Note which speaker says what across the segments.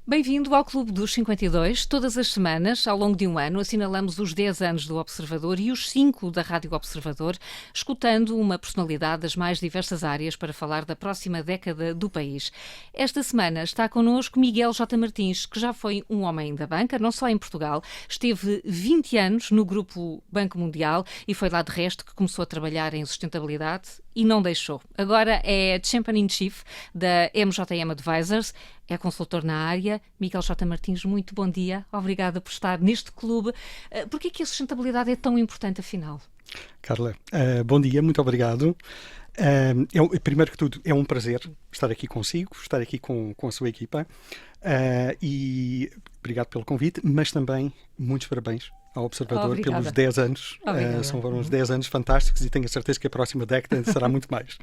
Speaker 1: Bem-vindo ao Clube dos 52. Todas as semanas, ao longo de um ano, assinalamos os 10 anos do Observador e os 5 da Rádio Observador, escutando uma personalidade das mais diversas áreas para falar da próxima década do país. Esta semana está connosco Miguel J. Martins, que já foi um homem da banca, não só em Portugal, esteve 20 anos no Grupo Banco Mundial e foi lá de resto que começou a trabalhar em sustentabilidade e não deixou. Agora é Champion-in-Chief da MJM Advisors, é consultor na área. Miguel J. Martins, muito bom dia. Obrigada por estar neste clube. Porquê que a sustentabilidade é tão importante, afinal?
Speaker 2: Carla, bom dia, muito obrigado. Primeiro que tudo, é um prazer estar aqui consigo, estar aqui com a sua equipa. E obrigado pelo convite, mas também muitos parabéns ao Observador pelos 10 anos. Foram uns 10 anos fantásticos e tenho a certeza que a próxima década será muito mais.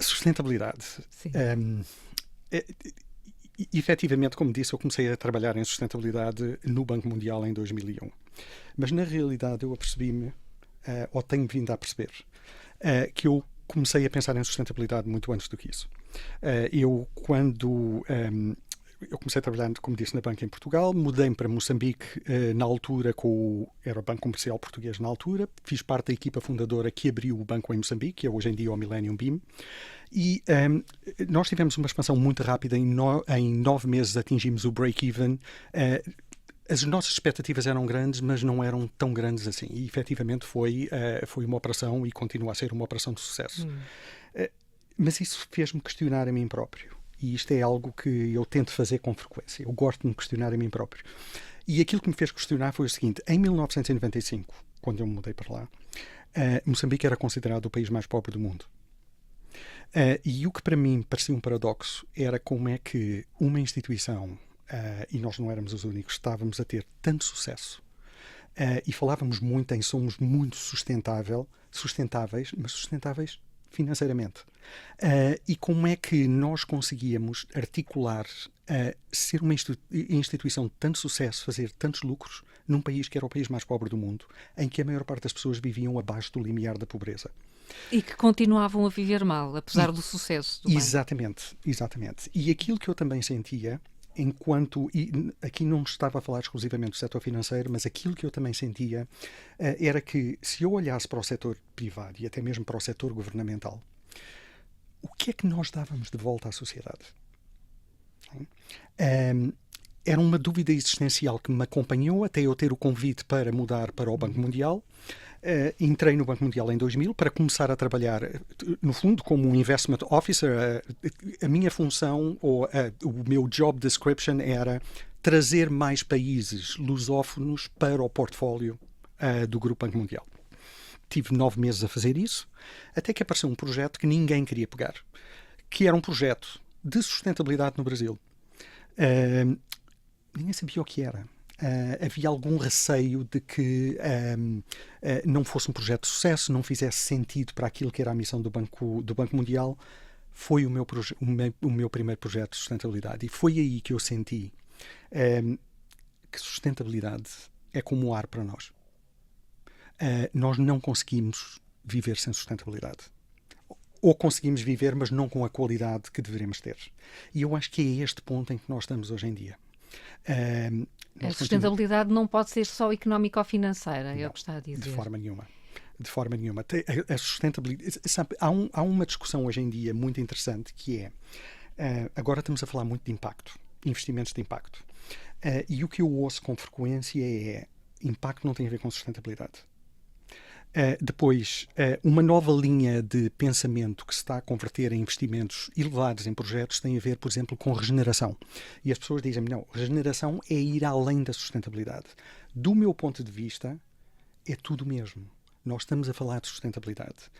Speaker 2: Sustentabilidade.
Speaker 1: Sim.
Speaker 2: Efetivamente, como disse, eu comecei a trabalhar em sustentabilidade no Banco Mundial em 2001. Mas, na realidade, eu apercebi-me, ou tenho vindo a perceber, que eu comecei a pensar em sustentabilidade muito antes do que isso. Quando eu comecei a trabalhar, como disse, na banca em Portugal, mudei-me para Moçambique na altura, era o Banco Comercial Português na altura, fiz parte da equipa fundadora que abriu o banco em Moçambique, que é hoje em dia o Millennium BIM, e nós tivemos uma expansão muito rápida, em 9 meses atingimos o break-even. As nossas expectativas eram grandes, mas não eram tão grandes assim, e efetivamente foi uma operação e continua a ser uma operação de sucesso. Mas isso fez-me questionar a mim próprio. E isto é algo que eu tento fazer com frequência. Eu gosto de me questionar a mim próprio. E aquilo que me fez questionar foi o seguinte: em 1995, quando eu me mudei para lá, Moçambique era considerado o país mais pobre do mundo. E o que para mim parecia um paradoxo era como é que uma instituição, e nós não éramos os únicos, estávamos a ter tanto sucesso. E falávamos muito em somos muito sustentáveis, mas sustentáveis financeiramente. E como é que nós conseguíamos articular ser uma instituição de tanto sucesso, fazer tantos lucros, num país que era o país mais pobre do mundo, em que a maior parte das pessoas viviam abaixo do limiar da pobreza.
Speaker 1: E que continuavam a viver mal, apesar do sucesso do banco.
Speaker 2: Exatamente. E aquilo que eu também sentia, e aqui não estava a falar exclusivamente do setor financeiro, mas aquilo que eu também sentia era que, se eu olhasse para o setor privado e até mesmo para o setor governamental, o que é que nós dávamos de volta à sociedade? Era uma dúvida existencial que me acompanhou até eu ter o convite para mudar para o Banco Mundial. Entrei no Banco Mundial em 2000 para começar a trabalhar, no fundo, como um investment officer. A minha função, ou o meu job description era trazer mais países lusófonos para o portfólio do Grupo Banco Mundial. Tive 9 meses a fazer isso, até que apareceu um projeto que ninguém queria pegar, que era um projeto de sustentabilidade no Brasil. Ninguém sabia o que era. Havia algum receio de que não fosse um projeto de sucesso, não fizesse sentido para aquilo que era a missão do Banco Mundial. Foi o meu primeiro projeto de sustentabilidade. E foi aí que eu senti que sustentabilidade é como o ar para nós. Nós não conseguimos viver sem sustentabilidade. Ou conseguimos viver, mas não com a qualidade que deveríamos ter. E eu acho que é este ponto em que nós estamos hoje em dia.
Speaker 1: A sustentabilidade não pode ser só económica ou financeira, é o que está a dizer.
Speaker 2: De forma nenhuma. A sustentabilidade... Sabe, há uma discussão hoje em dia muito interessante que é... agora estamos a falar muito de impacto, investimentos de impacto. E o que eu ouço com frequência é: impacto não tem a ver com sustentabilidade. Depois, uma nova linha de pensamento que se está a converter em investimentos elevados em projetos tem a ver, por exemplo, com regeneração. E as pessoas dizem-me: não, regeneração é ir além da sustentabilidade. Do meu ponto de vista, é tudo mesmo. Nós estamos a falar de sustentabilidade.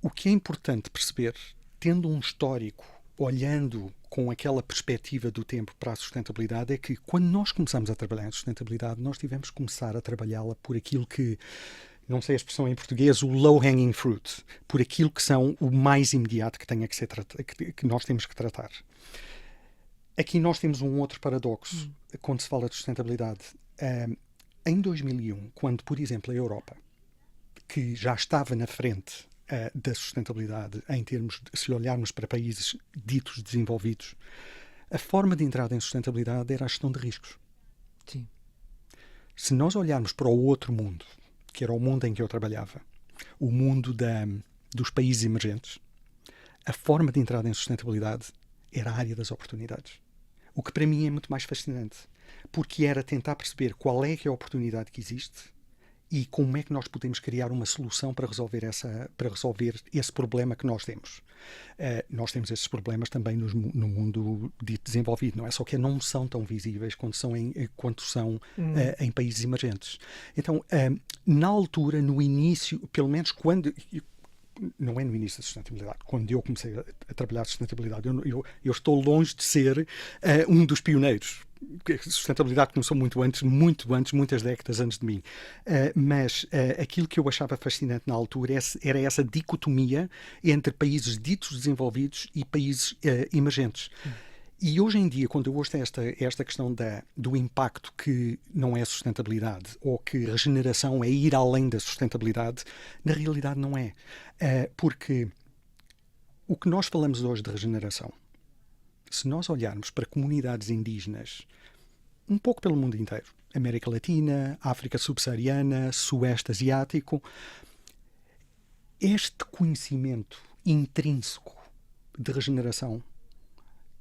Speaker 2: O que é importante perceber, tendo um histórico, olhando com aquela perspectiva do tempo para a sustentabilidade, é que quando nós começamos a trabalhar em sustentabilidade, nós tivemos que começar a trabalhá-la por aquilo que, não sei a expressão em português, o low-hanging fruit, por aquilo que são o mais imediato que tenha que ser que nós temos que tratar. Aqui nós temos um outro paradoxo quando se fala de sustentabilidade. Em 2001, quando, por exemplo, a Europa, que já estava na frente da sustentabilidade em termos de, se olharmos para países ditos desenvolvidos, A forma de entrada em sustentabilidade era a gestão de riscos.
Speaker 1: Sim.
Speaker 2: Se nós olharmos para o outro mundo, que era o mundo em que eu trabalhava, o mundo dos países emergentes, a forma de entrada em sustentabilidade era a área das oportunidades. O que para mim é muito mais fascinante, porque era tentar perceber qual é que é a oportunidade que existe e como é que nós podemos criar uma solução para resolver esse problema que nós temos. Nós temos esses problemas também no mundo dito desenvolvido, não é? Só que não são tão visíveis quanto são em países emergentes. Então, na altura, no início, pelo menos quando... Não é no início da sustentabilidade. Quando eu comecei a trabalhar sustentabilidade, eu estou longe de ser um dos pioneiros. A sustentabilidade começou muito antes, muitas décadas antes de mim. Mas aquilo que eu achava fascinante na altura era essa dicotomia entre países ditos desenvolvidos e países emergentes. E hoje em dia, quando eu ouço esta questão do impacto que não é sustentabilidade, ou que regeneração é ir além da sustentabilidade, na realidade não é. Porque o que nós falamos hoje de regeneração, se nós olharmos para comunidades indígenas, um pouco pelo mundo inteiro, América Latina, África Subsaariana, Sueste Asiático, este conhecimento intrínseco de regeneração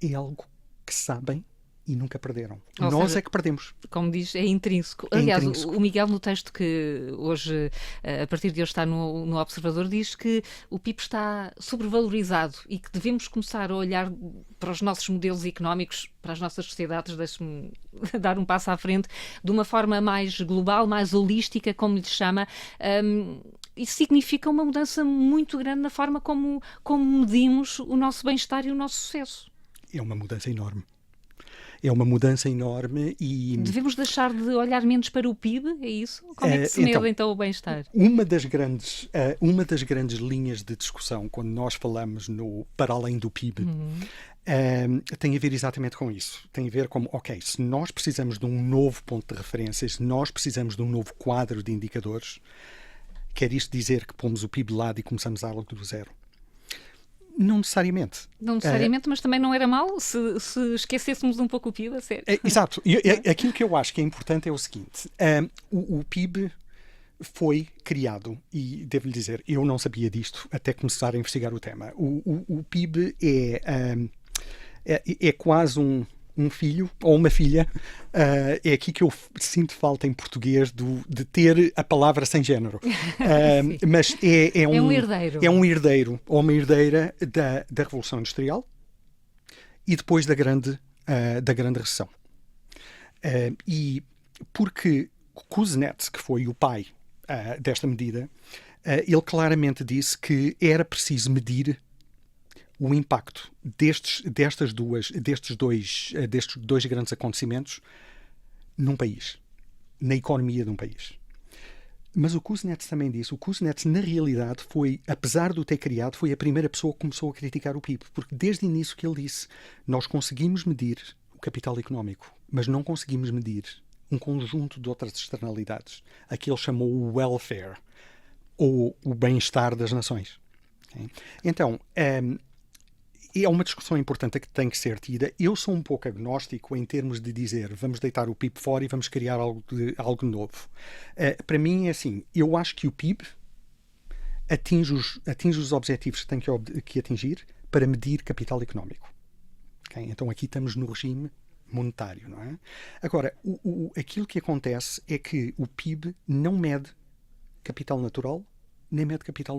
Speaker 2: é algo que sabem e nunca perderam. Nós é que perdemos.
Speaker 1: Como diz, é intrínseco. Aliás, o Miguel, no texto que hoje, a partir de hoje está no Observador, diz que o PIB está sobrevalorizado e que devemos começar a olhar para os nossos modelos económicos, para as nossas sociedades, deixe-me dar um passo à frente, de uma forma mais global, mais holística, como lhe chama. Isso significa uma mudança muito grande na forma como medimos o nosso bem-estar e o nosso sucesso.
Speaker 2: É uma mudança enorme. É uma mudança enorme e...
Speaker 1: Devemos deixar de olhar menos para o PIB, é isso? Como é que se mede então o bem-estar?
Speaker 2: Uma das grandes linhas de discussão, quando nós falamos para além do PIB, tem a ver exatamente com isso. Tem a ver com, se nós precisamos de um novo ponto de referência, se nós precisamos de um novo quadro de indicadores, quer isto dizer que pomos o PIB de lado e começamos algo do zero? Não necessariamente.
Speaker 1: Não necessariamente, mas também não era mal se esquecêssemos um pouco o PIB, a sério.
Speaker 2: Exato. Aquilo que eu acho que é importante é o seguinte. O PIB foi criado, e devo-lhe dizer, eu não sabia disto até começar a investigar o tema. O PIB é quase um filho ou uma filha. É aqui que eu sinto falta em português de ter a palavra sem género. Mas é um herdeiro. É um herdeiro ou uma herdeira da Revolução Industrial e depois da grande recessão. E porque Kuznets, que foi o pai desta medida, ele claramente disse que era preciso medir o impacto destes dois grandes acontecimentos num país, na economia de um país. Mas o Kuznets também disse, o Kuznets na realidade foi, apesar de o ter criado, foi a primeira pessoa que começou a criticar o PIB, porque desde o início que ele disse, nós conseguimos medir o capital económico, mas não conseguimos medir um conjunto de outras externalidades, a que ele chamou o welfare, ou o bem-estar das nações. Okay? Então, é uma discussão importante que tem que ser tida. Eu sou um pouco agnóstico em termos de dizer vamos deitar o PIB fora e vamos criar algo novo. Para mim é assim, eu acho que o PIB atinge os objetivos que tem que atingir para medir capital económico. Okay? Então aqui estamos no regime monetário, não é? Agora, aquilo que acontece é que o PIB não mede capital natural, nem mede capital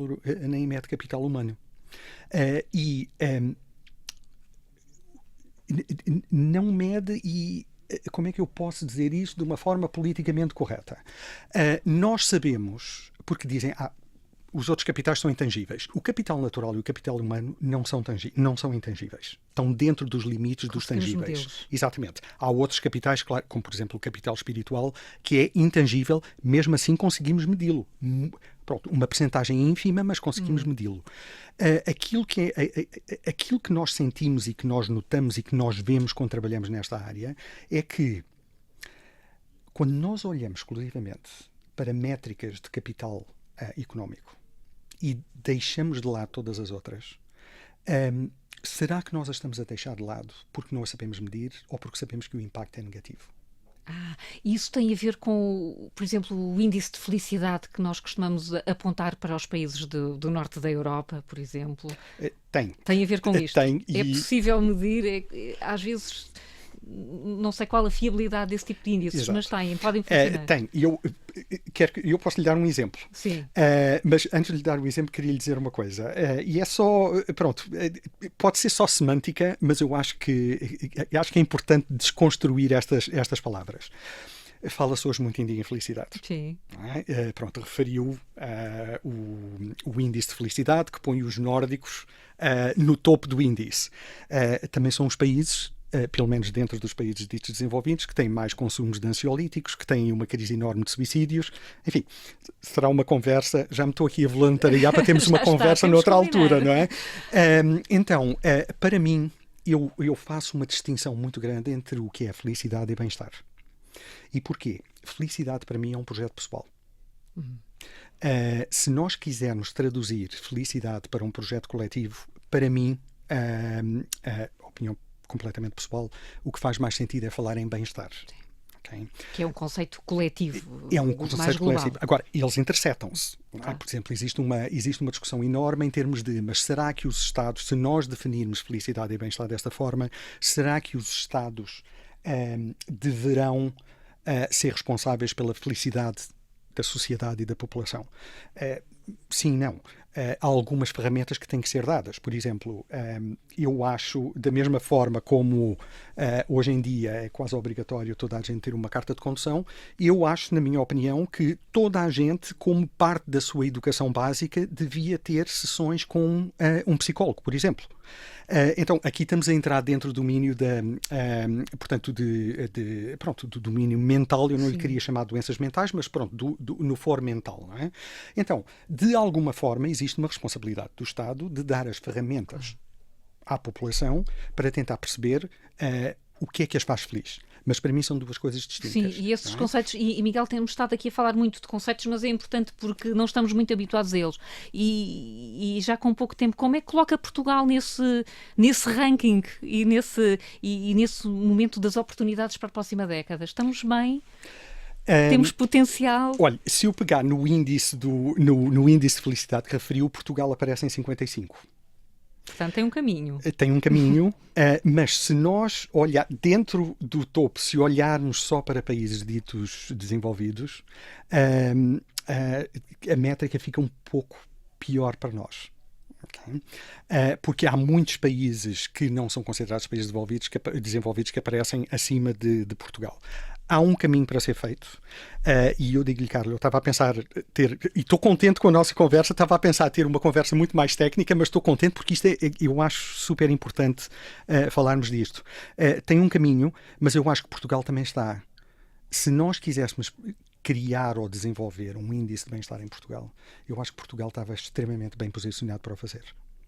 Speaker 2: humano. Não mede e como é que eu posso dizer isso de uma forma politicamente correta? Nós sabemos, porque dizem os outros capitais são intangíveis. O capital natural e o capital humano não são intangíveis. Estão dentro dos limites dos tangíveis. Exatamente. Há outros capitais, claro, como por exemplo o capital espiritual, que é intangível, mesmo assim conseguimos medi-lo. Pronto, uma percentagem ínfima, mas conseguimos medi-lo. Aquilo que nós sentimos e que nós notamos e que nós vemos quando trabalhamos nesta área é que quando nós olhamos exclusivamente para métricas de capital económico e deixamos de lado todas as outras, será que nós a estamos a deixar de lado porque não a sabemos medir ou porque sabemos que o impacto é negativo?
Speaker 1: Isso tem a ver com, por exemplo, o índice de felicidade que nós costumamos apontar para os países do norte da Europa, por exemplo?
Speaker 2: Tem.
Speaker 1: Tem a ver com isto?
Speaker 2: Tem.
Speaker 1: É possível medir? Às vezes, não sei qual a fiabilidade desse tipo de índices,
Speaker 2: Exato.
Speaker 1: mas podem funcionar.
Speaker 2: Tem. Eu posso lhe dar um exemplo.
Speaker 1: Sim.
Speaker 2: Mas antes de lhe dar o exemplo, queria lhe dizer uma coisa. E é só, pronto, pode ser só semântica, mas eu acho que é importante desconstruir estas palavras. Fala-se hoje muito em dia em felicidade.
Speaker 1: Sim.
Speaker 2: Pronto, referiu o índice de felicidade que põe os nórdicos no topo do índice. Também são os países, pelo menos dentro dos países ditos desenvolvidos, que têm mais consumos de ansiolíticos, que têm uma crise enorme de suicídios. Enfim, será uma conversa. Já me estou aqui a voluntariar para termos uma conversa noutra altura, não é? Então, para mim, eu faço uma distinção muito grande entre o que é felicidade e bem-estar. E porquê? Felicidade para mim é um projeto pessoal. Se nós quisermos traduzir felicidade para um projeto coletivo, para mim, opinião completamente pessoal, o que faz mais sentido é falar em bem-estar. Okay?
Speaker 1: Que é um conceito coletivo.
Speaker 2: É um
Speaker 1: mais
Speaker 2: conceito
Speaker 1: global.
Speaker 2: coletivo. Agora, eles interceptam-se. Por exemplo, existe uma discussão enorme em termos de, mas será que os Estados, se nós definirmos felicidade e bem-estar desta forma, será que os Estados deverão ser responsáveis pela felicidade da sociedade e da população? Sim, não. Há algumas ferramentas que têm que ser dadas. Por exemplo, eu acho, da mesma forma como hoje em dia é quase obrigatório toda a gente ter uma carta de condução, eu acho, na minha opinião, que toda a gente, como parte da sua educação básica, devia ter sessões com um psicólogo, por exemplo. Então, aqui estamos a entrar dentro do domínio portanto, do domínio mental. Eu não lhe queria chamar de doenças mentais, mas pronto, no foro mental, não é? Então, de alguma forma, existe uma responsabilidade do Estado de dar as ferramentas à população para tentar perceber o que é que as faz feliz. Mas para mim são duas coisas distintas.
Speaker 1: Sim, e esses conceitos, e Miguel, temos estado aqui a falar muito de conceitos, mas é importante porque não estamos muito habituados a eles. E já com pouco tempo, como é que coloca Portugal nesse ranking e nesse momento das oportunidades para a próxima década? Estamos bem? Temos potencial?
Speaker 2: Olha, se eu pegar no índice no índice de felicidade que referiu, Portugal aparece em 55.
Speaker 1: Portanto, tem um caminho.
Speaker 2: Tem um caminho, mas se nós olhar dentro do topo, se olharmos só para países ditos desenvolvidos, a métrica fica um pouco pior para nós. Okay? Porque há muitos países que não são considerados países desenvolvidos que aparecem acima de Portugal. Há um caminho para ser feito e eu digo-lhe, Carlos, eu estava a pensar e estou contente com a nossa conversa, estava a pensar ter uma conversa muito mais técnica, mas estou contente porque isto eu acho super importante falarmos disto. Tem um caminho, mas eu acho que Portugal também está. Se nós quiséssemos criar ou desenvolver um índice de bem-estar em Portugal, eu acho que Portugal estava extremamente bem posicionado para o fazer.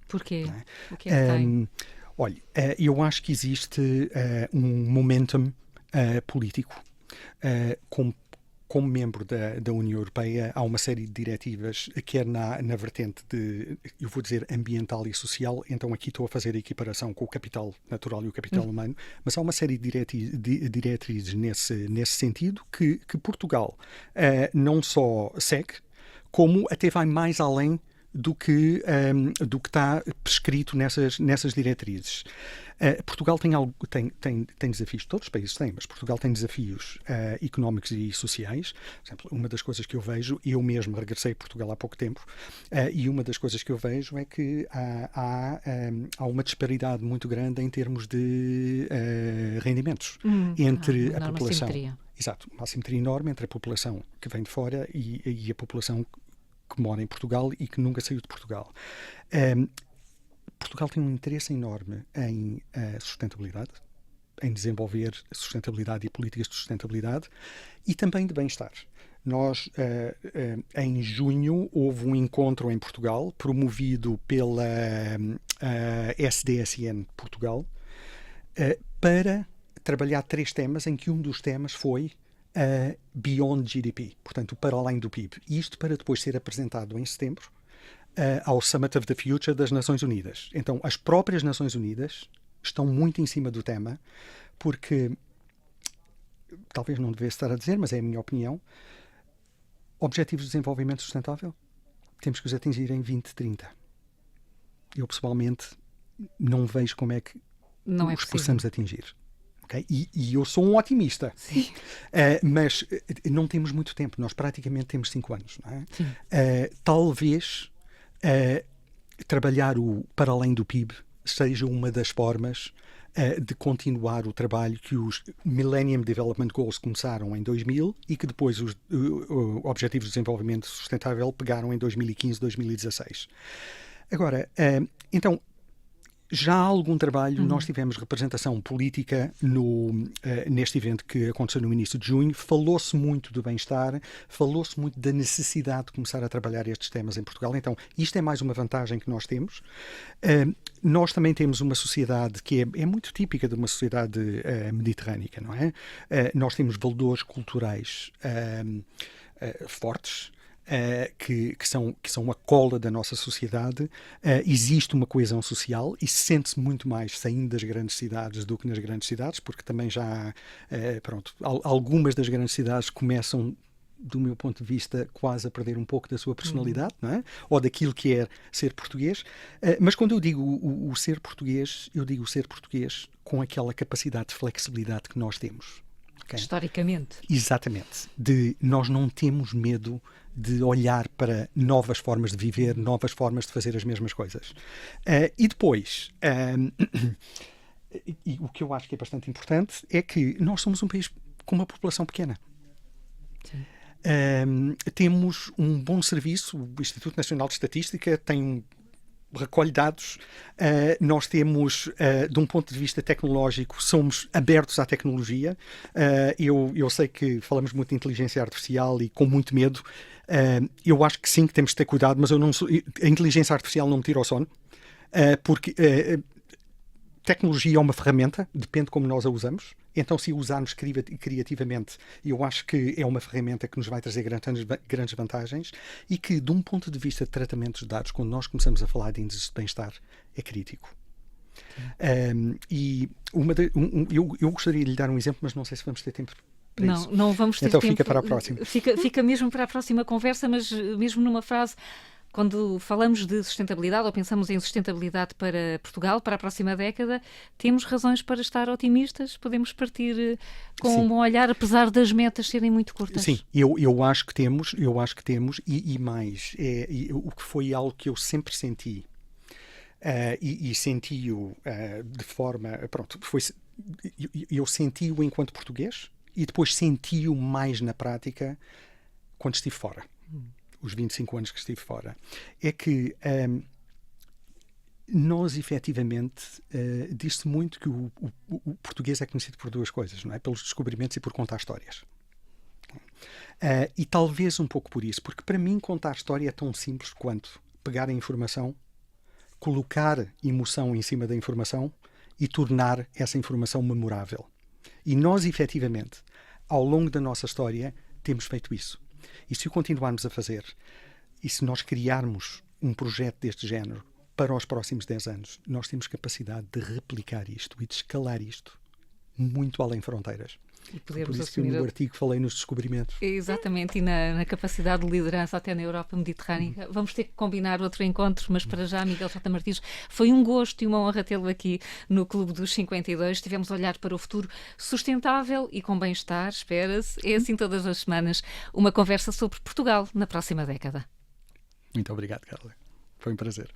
Speaker 1: Porquê? O que é que tem?
Speaker 2: Olha, eu acho que existe um momentum político. Como membro da União Europeia, há uma série de diretivas, quer na vertente eu vou dizer, ambiental e social, então aqui estou a fazer a equiparação com o capital natural e o capital humano, mas há uma série de diretrizes nesse sentido que Portugal não só segue, como até vai mais além do que está prescrito nessas diretrizes. Portugal tem desafios, todos os países têm, mas Portugal tem desafios económicos e sociais. Por exemplo, uma das coisas que eu vejo, eu mesmo regressei a Portugal há pouco tempo, e uma das coisas que eu vejo é que há uma disparidade muito grande em termos de rendimentos entre a população.
Speaker 1: Assimetria.
Speaker 2: Exato, uma assimetria enorme entre a população que vem de fora e a população que mora em Portugal e que nunca saiu de Portugal. Portugal tem um interesse enorme em sustentabilidade, em desenvolver sustentabilidade e políticas de sustentabilidade e também de bem-estar. Nós, em junho, houve um encontro em Portugal, promovido pela SDSN Portugal, para trabalhar 3 temas, em que um dos temas foi Beyond GDP, portanto, para além do PIB. E isto para depois ser apresentado em setembro ao Summit of the Future das Nações Unidas. Então, as próprias Nações Unidas estão muito em cima do tema, porque, talvez não devesse estar a dizer, mas é a minha opinião, Objetivos de Desenvolvimento Sustentável, temos que os atingir em 2030. Eu, pessoalmente, não vejo como é que
Speaker 1: não
Speaker 2: os possamos atingir. Okay? E eu sou um otimista.
Speaker 1: Sim.
Speaker 2: Mas não temos muito tempo. Nós praticamente temos 5 anos. Não é? Talvez trabalhar o para além do PIB seja uma das formas de continuar o trabalho que os Millennium Development Goals começaram em 2000 e que depois os Objetivos de Desenvolvimento Sustentável pegaram em 2015, 2016. Agora, então, já há algum trabalho, nós tivemos representação política neste evento que aconteceu no início de junho, falou-se muito do bem-estar, falou-se muito da necessidade de começar a trabalhar estes temas em Portugal, então isto é mais uma vantagem que nós temos. Nós também temos uma sociedade que é muito típica de uma sociedade mediterrânica, não é? Nós temos valores culturais fortes, que são a cola da nossa sociedade. Existe uma coesão social e sente-se muito mais saindo das grandes cidades do que nas grandes cidades, porque também já algumas das grandes cidades começam, do meu ponto de vista, quase a perder um pouco da sua personalidade, não é? Ou daquilo que é ser português. Mas quando eu digo o ser português, eu digo o ser português com aquela capacidade de flexibilidade que nós temos. Okay?
Speaker 1: Historicamente.
Speaker 2: Exatamente. Nós não temos medo de olhar para novas formas de viver, novas formas de fazer as mesmas coisas. E depois, e o que eu acho que é bastante importante é que nós somos um país com uma população pequena. Temos um bom serviço, o Instituto Nacional de Estatística tem recolhe dados, nós temos, de um ponto de vista tecnológico, somos abertos à tecnologia. Eu sei que falamos muito de inteligência artificial e com muito medo. Eu acho que sim, que temos de ter cuidado, mas a inteligência artificial não me tira o sono, porque tecnologia é uma ferramenta, depende de como nós a usamos. Então, se a usarmos criativamente, eu acho que é uma ferramenta que nos vai trazer grandes vantagens e que, de um ponto de vista de tratamento de dados, quando nós começamos a falar de índices de bem-estar, é crítico. E eu gostaria de lhe dar um exemplo, mas não sei se vamos ter tempo para isso.
Speaker 1: Não vamos ter
Speaker 2: então
Speaker 1: tempo.
Speaker 2: Fica para a próxima.
Speaker 1: Fica mesmo para a próxima conversa, mas mesmo numa frase... Quando falamos de sustentabilidade ou pensamos em sustentabilidade para Portugal, para a próxima década, temos razões para estar otimistas? Podemos partir com um bom olhar, apesar das metas serem muito curtas?
Speaker 2: Sim, eu acho que temos, e mais, o que foi algo que eu sempre senti, e senti-o de forma, eu senti-o enquanto português e depois senti-o mais na prática quando estive fora. Os 25 anos que estive fora, é que nós, efetivamente, diz-se muito que o português é conhecido por duas coisas, não é? Pelos descobrimentos e por contar histórias. E talvez um pouco por isso, porque para mim contar história é tão simples quanto pegar a informação, colocar emoção em cima da informação e tornar essa informação memorável. E nós, efetivamente, ao longo da nossa história, temos feito isso. E se o continuarmos a fazer, e se nós criarmos um projeto deste género para os próximos 10 anos, nós temos capacidade de replicar isto e de escalar isto muito além fronteiras.
Speaker 1: E podemos
Speaker 2: por isso que eu no artigo falei nos descobrimentos.
Speaker 1: Exatamente, e na capacidade de liderança até na Europa Mediterrânea. Vamos ter que combinar outro encontro, mas para já, Miguel J. Martins, foi um gosto e uma honra tê-lo aqui no Clube dos 52. Estivemos a olhar para o futuro sustentável e com bem-estar, espera-se. É assim todas as semanas, uma conversa sobre Portugal na próxima década.
Speaker 2: Muito obrigado, Carla. Foi um prazer.